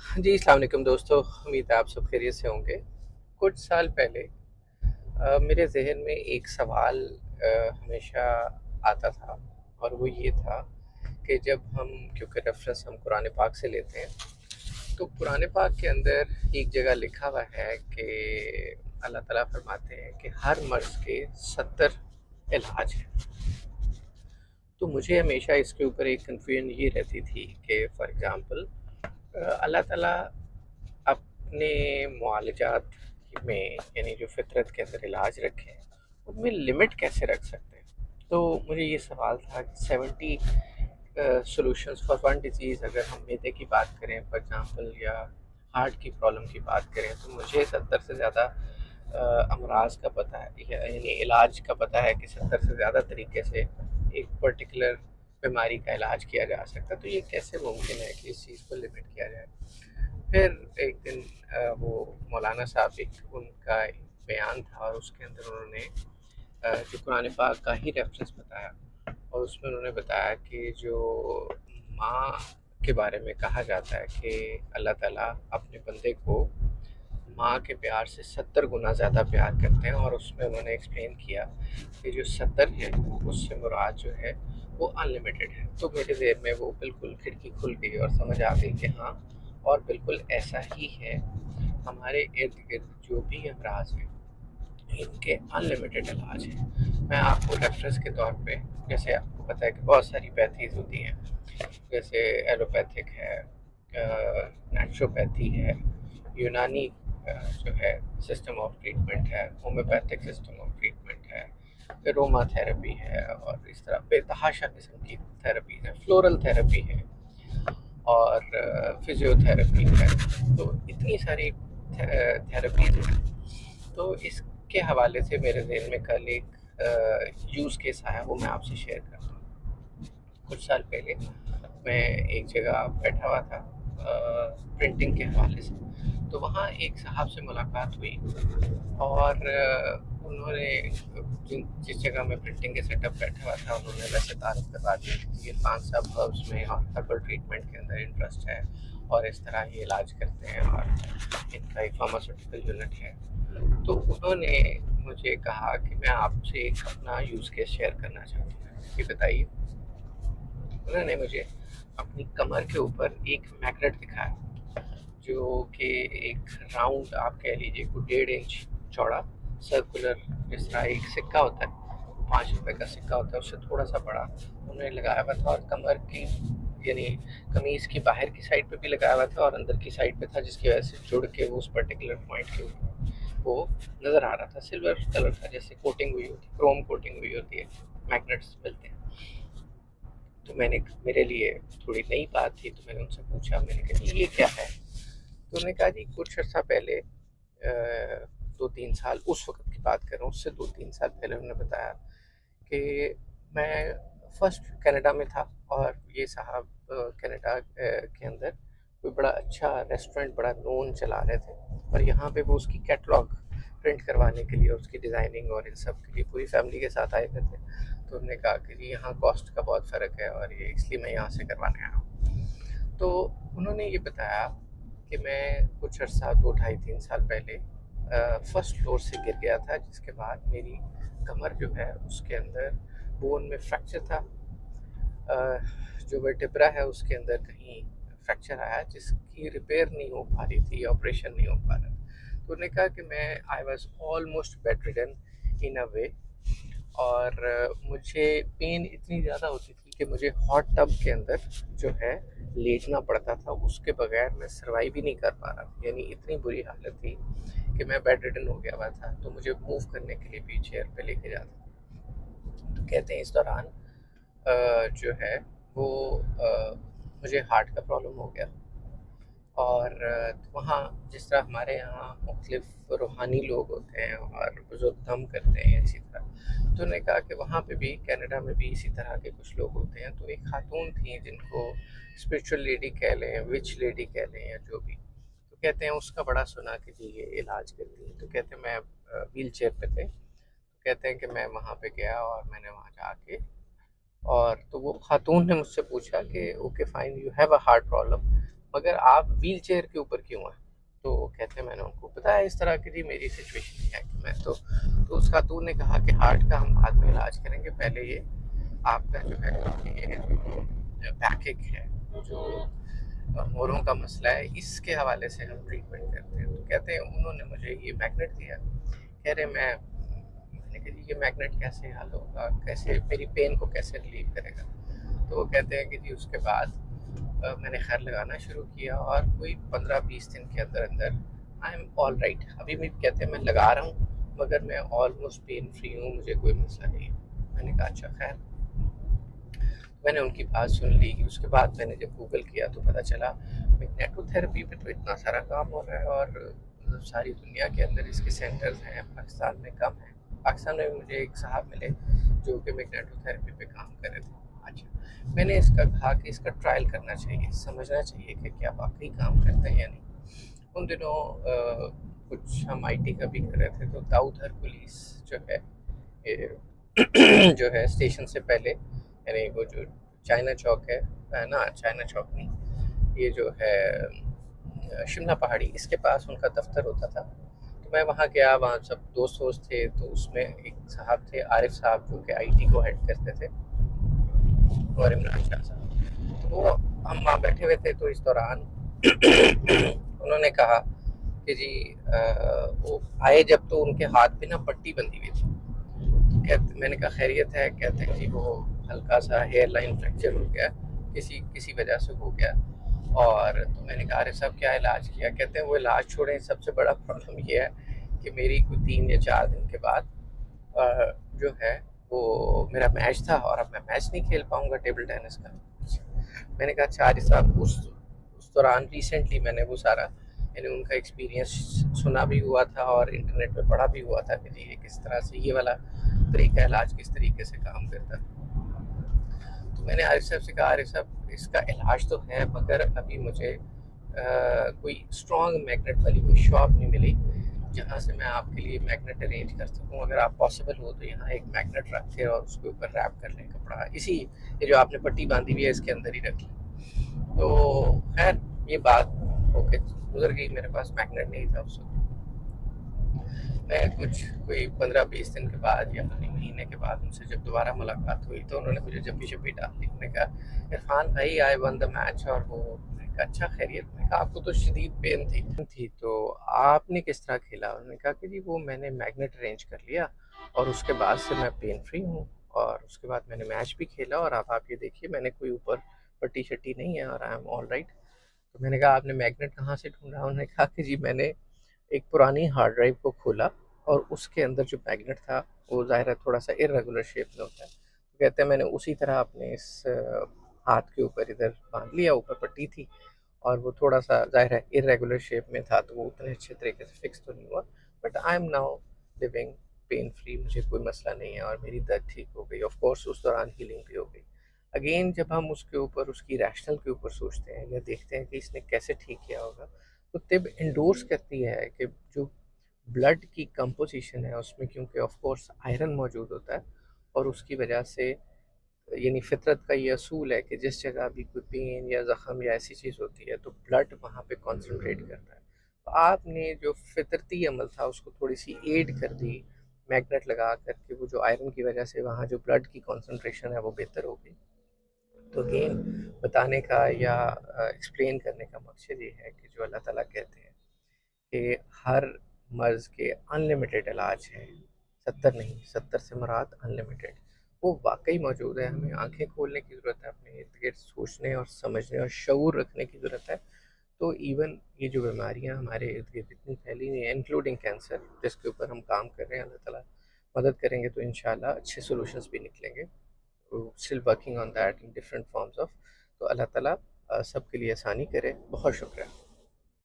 जी, अस्सलाम वालेकुम दोस्तों। उम्मीद है आप सब खैरियत से होंगे। कुछ साल पहले मेरे ज़हन में एक सवाल हमेशा आता था, और वो ये था कि जब हम, क्योंकि रेफ़रेंस हम कुरान पाक से लेते हैं, तो कुरान पाक के अंदर एक जगह लिखा हुआ है कि अल्लाह ताला फ़रमाते हैं कि हर मर्ज़ के 70 इलाज हैं। तो मुझे हमेशा इसके ऊपर एक कन्फ्यूजन ये रहती थी कि फ़ॉर एग्ज़ाम्पल अल्लाह ताला अपने मुआलजात में, यानी जो फितरत के अंदर इलाज रखे हैं, उनमें लिमिट कैसे रख सकते हैं। तो मुझे ये सवाल था कि 70 सॉल्यूशंस फॉर वन डिजीज़, अगर हम मैदे की बात करें फॉर एग्जांपल, या हार्ट की प्रॉब्लम की बात करें, तो मुझे 70 से ज़्यादा अमराज का पता है, यानी इलाज का पता है कि 70 से ज़्यादा तरीके से एक पर्टिकुलर बीमारी का इलाज किया जा सकता है। तो ये कैसे मुमकिन है कि इस चीज़ को लिमिट किया जाए। फिर एक दिन वो मौलाना साहब, एक उनका एक बयान था, और उसके अंदर उन्होंने जो कुरान पाक का ही रेफरेंस बताया, और उसमें उन्होंने बताया कि जो माँ के बारे में कहा जाता है कि अल्लाह ताला अपने बंदे को माँ के प्यार से 70 गुना ज़्यादा प्यार करते हैं। और उसमें उन्होंने एक्सप्लेन किया कि जो 70 है, उससे मुराद जो है वो अनलिमिटेड है। तो मेरे ज़हन में वो बिल्कुल खिड़की खुल गई और समझ आ गई कि हाँ, और बिल्कुल ऐसा ही है। हमारे इर्द गिर्द जो भी अमराज हैं, इनके अनलिमिटेड इलाज हैं। मैं आपको रेफरेंस के तौर पे, जैसे आपको पता है कि बहुत सारी पैथीज़ होती हैं, जैसे एलोपैथिक है, नेचुरोपैथी है, यूनानी जो है सिस्टम ऑफ ट्रीटमेंट है, होम्योपैथिक सिस्टम ऑफ ट्रीटमेंट है, रोमा थेरेपी है, और इस तरह बेतहाशा किस्म की थेरेपीज़ हैं, फ्लोरल थेरेपी है, और फिजियोथेरेपी है। तो इतनी सारी थेरेपीज़ हैं। तो इसके हवाले से मेरे ज़हन में कल एक यूज़ केस आया, वो मैं आपसे शेयर करता हूँ। कुछ साल पहले मैं एक जगह बैठा हुआ था प्रिंटिंग के हवाले से। तो वहाँ एक साहब से मुलाकात हुई, और उन्होंने जिस जगह मैं प्रिंटिंग के सेटअप बैठा हुआ था, उन्होंने वैसे तारुफ करवा दिया कि इरफान साहब हर्ब्स में और हर्बल ट्रीटमेंट के अंदर इंटरेस्ट है, और इस तरह ये इलाज करते हैं, और इनका एक फार्मास्यूटिकल यूनिट है। तो उन्होंने मुझे कहा कि मैं आपसे एक अपना यूज़ केस शेयर करना चाहती हूँ, ये बताइए। उन्होंने मुझे अपनी कमर के ऊपर एक मैग्नेट दिखाया, जो कि एक राउंड, आप कह लीजिए को 1.5 इंच चौड़ा सर्कुलर, जिस तरह एक सिक्का होता है, 5 रुपए का सिक्का होता है, उससे थोड़ा सा बड़ा उन्होंने लगाया हुआ था, और कमर की, यानी कमीज़ की बाहर की साइड पे भी लगाया हुआ था, और अंदर की साइड पे था, जिसकी वजह से जुड़ के वो उस पर्टिकुलर पॉइंट के ऊपर वो नज़र आ रहा था। सिल्वर कलर था, जैसे कोटिंग हुई होती है, क्रोम कोटिंग हुई होती है, मैग्नेट्स मिलते हैं। तो मैंने, मेरे लिए थोड़ी नई बात थी, तो मैंने उनसे पूछा, मैंने कहा जी ये क्या है। तो उन्होंने कहा जी कुछ अर्सा पहले, 2-3 साल, उस वक्त की बात कर रहा हूँ, उससे 2-3 साल पहले उन्होंने बताया कि मैं फर्स्ट कनाडा में था, और ये साहब कनाडा के अंदर कोई बड़ा अच्छा रेस्टोरेंट, बड़ा नोन चला रहे थे, और यहाँ पे वो उसकी कैटलॉग प्रिंट करवाने के लिए, उसकी डिज़ाइनिंग और इन सब के लिए पूरी फैमिली के साथ आए हुए थे। तो उन्होंने कहा कि जी यहाँ कॉस्ट का बहुत फ़र्क है, और ये इसलिए मैं यहाँ से करवाने आया हूँ। तो उन्होंने ये बताया कि मैं कुछ अर्सा, 2 ढाई 3 साल पहले फर्स्ट फ्लोर से गिर गया था, जिसके बाद मेरी कमर जो है उसके अंदर बोन में फ्रैक्चर था। जो वर्टेब्रा है उसके अंदर कहीं फ्रैक्चर आया, जिसकी रिपेयर नहीं हो पा रही थी, ऑपरेशन नहीं हो पा रहा था। तो उन्होंने कहा कि मैं, I was almost bedridden in a way, और मुझे पेन इतनी ज़्यादा होती थी कि मुझे हॉट टब के अंदर जो है लेटना पड़ता था, उसके बगैर मैं सर्वाइव ही नहीं कर पा रहा था। यानी इतनी बुरी हालत थी कि मैं बेड रिडन हो गया हुआ था, तो मुझे मूव करने के लिए भी चेयर पे लेके जाता था। तो कहते हैं इस दौरान जो है वो मुझे हार्ट का प्रॉब्लम हो गया, और वहाँ जिस तरह हमारे यहाँ मुख्तलिफ रूहानी लोग होते हैं और बुज़ुर्ग दम करते हैं इसी तरह, तो उन्होंने कहा कि वहाँ पे भी, कनाडा में भी इसी तरह के कुछ लोग होते हैं। तो एक खातून थी जिनको स्पिरिचुअल लेडी कह लें, विच लेडी कह लें, या जो भी, तो कहते हैं उसका बड़ा सुना कि जी ये इलाज करती है। तो कहते हैं मैं व्हील चेयर पे थे, तो कहते हैं कि मैं वहाँ पे गया, और मैंने वहाँ जाके, और तो वो खातून ने मुझसे पूछा कि okay fine, you have a heart problem, مگر آپ ویل چیئر کے اوپر کیوں ہیں؟ تو کہتے ہیں میں نے ان کو بتایا اس طرح کی جی میری سچویشن ہے کہ میں تو اس خاتون نے کہا کہ ہارٹ کا ہم بعد میں علاج کریں گے، پہلے یہ آپ کا جو ہے یہ جو بیک ایک ہے، جو موروں کا مسئلہ ہے، اس کے حوالے سے ہم ٹریٹمنٹ کرتے ہیں۔ تو کہتے ہیں انہوں نے مجھے یہ میگنیٹ دیا، کہہ رہے میں نے کہا جی یہ میگنیٹ کیسے حل ہوگا، کیسے میری پین کو کیسے ریلیو کرے گا؟ تو وہ کہتے ہیں کہ جی اس کے بعد میں نے خیر لگانا شروع کیا اور کوئی 15-20 دن کے اندر اندر آئی ایم آل رائٹ۔ ابھی بھی کہتے ہیں میں لگا رہا ہوں مگر میں آلموسٹ پین فری ہوں، مجھے کوئی مسئلہ نہیں ہے۔ میں نے کہا اچھا خیر، میں نے ان کی بات سن لی۔ اس کے بعد میں نے جب گوگل کیا تو پتہ چلا میگنیٹو تھراپی پہ تو اتنا سارا کام ہو رہا ہے اور ساری دنیا کے اندر اس کے سینٹرز ہیں، پاکستان میں کم ہیں۔ پاکستان میں مجھے ایک صاحب ملے جو کہ میگنیٹو تھراپی پہ کام کر رہے تھے۔ اچھا، میں نے اس کا کہا کہ اس کا ٹرائل کرنا چاہیے، سمجھنا چاہیے کہ کیا واقعی کام کرتا ہے یا نہیں۔ ان دنوں کچھ ہم آئی ٹی کا بھی کر رہے تھے، تو داؤد ہرکولیس جو ہے جو ہے اسٹیشن سے پہلے، یعنی وہ جو چائنا چوک ہے نا، چائنا چوک نہیں، یہ جو ہے شملہ پہاڑی، اس کے پاس ان کا دفتر ہوتا تھا۔ تو میں وہاں گیا، وہاں سب دوست تھے، تو اس میں ایک صاحب تھے عارف صاحب جو کہ آئی ٹی کو ہیڈ کرتے تھے، اور عمران شاہ صاحب۔ تو وہ ہم وہاں بیٹھے ہوئے تھے، تو اس دوران انہوں نے کہا کہ جی وہ آئے جب تو ان کے ہاتھ پہ نا پٹی بندھی ہوئی تھی۔ میں نے کہا خیریت ہے؟ کہتے ہیں جی وہ ہلکا سا ہیئر لائن فریکچر ہو گیا، کسی وجہ سے ہو گیا۔ اور تو میں نے کہا ارے صاحب کیا علاج کیا؟ کہتے ہیں وہ علاج چھوڑیں، سب سے بڑا پرابلم یہ ہے کہ میری کوئی 3 یا 4 دن کے بعد جو ہے وہ میرا میچ تھا، اور اب میں میچ نہیں کھیل پاؤں گا ٹیبل ٹینس کا۔ میں نے کہا اچھا عارف صاحب، اس دوران ریسنٹلی میں نے وہ سارا یعنی ان کا ایکسپیرینس سنا بھی ہوا تھا اور انٹرنیٹ پہ پڑھا بھی ہوا تھا کہ جی یہ کس طرح سے یہ والا طریقہ علاج کس طریقے سے کام کرتا ہے۔ تو میں نے عارف صاحب سے کہا عارف صاحب اس کا علاج تو ہے مگر ابھی مجھے کوئی اسٹرانگ میگنیٹ والی کوئی شاپ نہیں ملی جہاں سے میں آپ کے لیے میگنیٹ ارینج کر سکوں۔ اگر آپ پاسبل ہو تو یہاں ایک میگنیٹ رکھ کے اور اس کے اوپر ریپ کر لیں کپڑا، اسی یہ جو آپ نے پٹی باندھی ہوئی ہے اس کے اندر ہی رکھ لیں۔ تو خیر یہ بات ہو کے گزر گئی، میرے پاس میگنیٹ نہیں تھا اس وقت۔ میں کچھ کوئی 15-20 دن کے بعد یا مہینے کے بعد ان سے جب دوبارہ ملاقات ہوئی تو انہوں نے مجھے جب بھی ڈال دی، انہوں نے کہا عرفان بھائی آئی ون دا میچ، اور وہ میں نے کہا اچھا خیریت؟ میں نے کہا آپ کو تو شدید پین تھی تو آپ نے کس طرح کھیلا؟ انہوں نے کہا کہ جی وہ میں نے میگنیٹ ارینج کر لیا اور اس کے بعد سے میں پین فری ہوں، اور اس کے بعد میں نے میچ بھی کھیلا، اور اب آپ یہ دیکھیے میں نے کوئی اوپر پٹی شٹی نہیں ہے اور آئی ایم آل رائٹ۔ تو میں نے کہا آپ نے میگنیٹ کہاں سے ڈھونڈا؟ انہوں نے کہا کہ جی میں نے ایک پرانی ہارڈ ڈرائیو کو کھولا اور اس کے اندر جو میگنیٹ تھا وہ ظاہر ہے تھوڑا سا ارریگولر شیپ میں ہوتا ہے، تو کہتے ہیں میں نے اسی طرح اپنے اس ہاتھ کے اوپر ادھر باندھ لیا، اوپر پٹی تھی اور وہ تھوڑا سا ظاہر ہے ارریگولر شیپ میں تھا تو وہ اتنے اچھے طریقے سے فکس تو نہیں ہوا، but I am now living pain free, مجھے کوئی مسئلہ نہیں ہے اور میری درد ٹھیک ہو گئی۔ آف کورس اس دوران ہیلنگ بھی ہو گئی۔ اگین جب ہم اس کے اوپر اس کی ریشنل کے اوپر سوچتے ہیں یا دیکھتے ہیں کہ اس نے کیسے ٹھیک کیا ہوگا، تو طب انڈورس کرتی ہے کہ جو بلڈ کی کمپوزیشن ہے اس میں کیونکہ آف کورس آئرن موجود ہوتا ہے، اور اس کی وجہ سے یعنی فطرت کا یہ اصول ہے کہ جس جگہ بھی کوئی پین یا زخم یا ایسی چیز ہوتی ہے تو بلڈ وہاں پہ کنسنٹریٹ کرتا ہے۔ تو آپ نے جو فطرتی عمل تھا اس کو تھوڑی سی ایڈ کر دی میگنیٹ لگا کر کے، وہ جو آئرن کی وجہ سے وہاں جو بلڈ کی کنسنٹریشن ہے وہ بہتر ہو گئی۔ تو اگین بتانے کا یا ایکسپلین کرنے کا مقصد یہ ہے کہ جو اللہ تعالیٰ کہتے ہیں کہ ہر مرض کے انلمیٹڈ علاج ہیں، 70 نہیں، 70 سے مراد انلمیٹڈ، وہ واقعی موجود ہے۔ ہمیں آنکھیں کھولنے کی ضرورت ہے، اپنے ارد گرد سوچنے اور سمجھنے اور شعور رکھنے کی ضرورت ہے۔ تو ایون یہ جو بیماریاں ہمارے ارد گرد اتنی پھیلی ہوئی ہیں انکلوڈنگ کینسر، جس کے اوپر ہم کام کر رہے ہیں، اللہ تعالیٰ مدد کریں گے تو انشاءاللہ اچھے سولوشنز بھی نکلیں گے۔ Still working on that in different forms of. تو اللہ تعالیٰ سب کے لیے آسانی کرے۔ بہت شکریہ۔